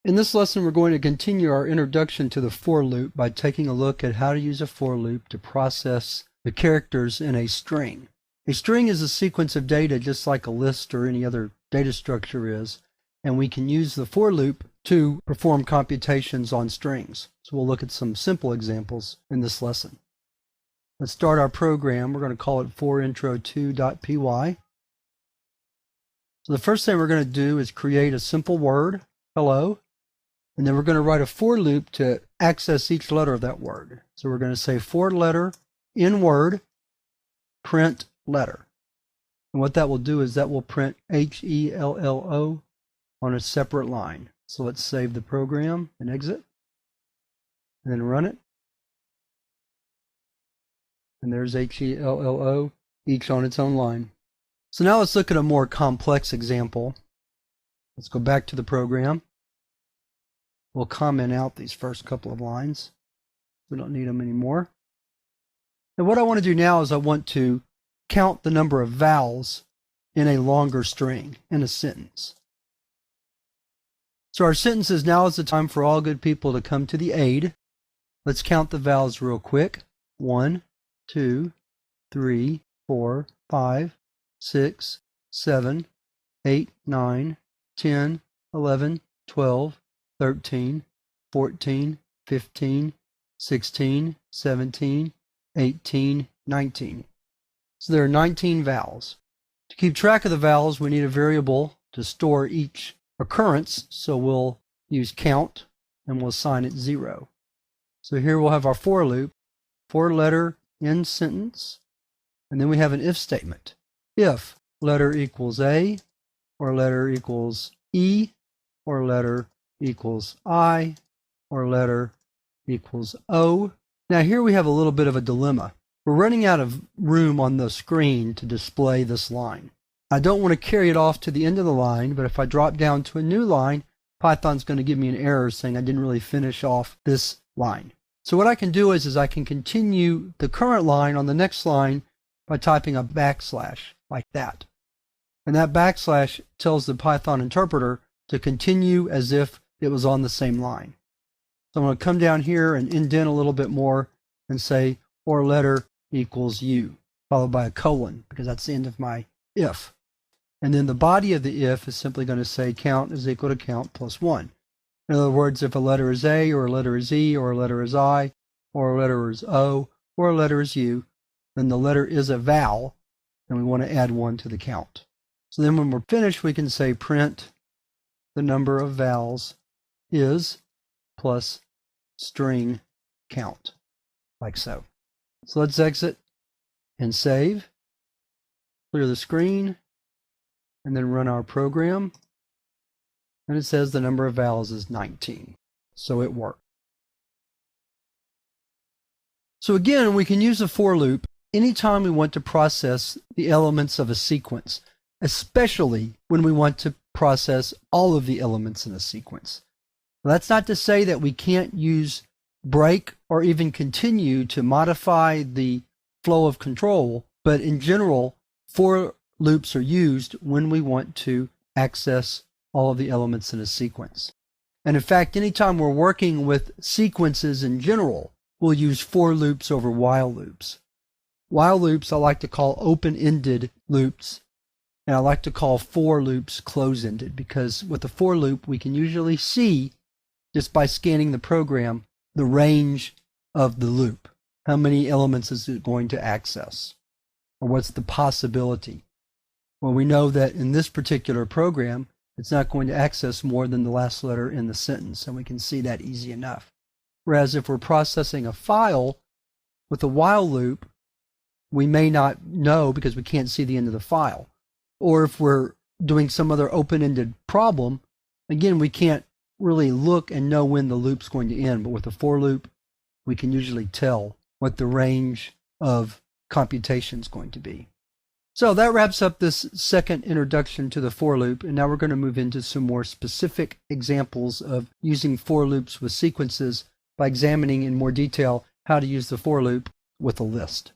In this lesson, we're going to continue our introduction to the for loop by taking a look at how to use a for loop to process the characters in a string. A string is a sequence of data just like a list or any other data structure is, and we can use the for loop to perform computations on strings. So we'll look at some simple examples in this lesson. Let's start our program. We're going to call it forintro2.py. So the first thing we're going to do is create a simple word, hello, and then we're going to write a for loop to access each letter of that word. So we're going to say for letter in word, print letter. And what that will do is that will print HELLO on a separate line. So let's save the program and exit, and then run it. And there's HELLO, each on its own line. So now let's look at a more complex example. Let's go back to the program. We'll comment out these first couple of lines. We don't need them anymore. And what I want to do now is I want to count the number of vowels in a longer string, in a sentence. So our sentence is, now is the time for all good people to come to the aid. Let's count the vowels real quick. 1, 2, 3, 4, 5, 6, 7, 8, 9, 10, 11, 12, 13, 14, 15, 16, 17, 18, 19. So there are 19 vowels. To keep track of the vowels, we need a variable to store each occurrence, so we'll use count and we'll assign it 0. So here we'll have our for loop, for letter in sentence, and then we have an if statement. If letter equals A, or letter equals E, or letter equals I, or letter equals O. Now here we have a little bit of a dilemma. We're running out of room on the screen to display this line. I don't want to carry it off to the end of the line, but if I drop down to a new line, Python's going to give me an error saying I didn't really finish off this line. So what I can do is I can continue the current line on the next line by typing a backslash like that. And that backslash tells the Python interpreter to continue as if it was on the same line. So I'm going to come down here and indent a little bit more and say or letter equals U, followed by a colon, because that's the end of my if. And then the body of the if is simply going to say count is equal to count plus 1. In other words, if a letter is A, or a letter is E, or a letter is I, or a letter is O, or a letter is U, then the letter is a vowel, and we want to add 1 to the count. So then when we're finished, we can say print the number of vowels is plus string count, like so. So let's exit and save, clear the screen, and then run our program. And it says the number of vowels is 19. So it worked. So again, we can use a for loop anytime we want to process the elements of a sequence, especially when we want to process all of the elements in a sequence. Now, that's not to say that we can't use break or even continue to modify the flow of control, but in general, for loops are used when we want to access all of the elements in a sequence. And in fact, anytime we're working with sequences in general, we'll use for loops over while loops. While loops I like to call open-ended loops, and I like to call for loops close-ended, because with a for loop we can usually see, just by scanning the program, the range of the loop. How many elements is it going to access? Or what's the possibility? Well, we know that in this particular program, it's not going to access more than the last letter in the sentence, and we can see that easy enough. Whereas if we're processing a file with a while loop, we may not know because we can't see the end of the file. Or if we're doing some other open-ended problem, again, we can't really look and know when the loop's going to end. But with a for loop, we can usually tell what the range of computation is going to be. So that wraps up this second introduction to the for loop, and now we're going to move into some more specific examples of using for loops with sequences by examining in more detail how to use the for loop with a list.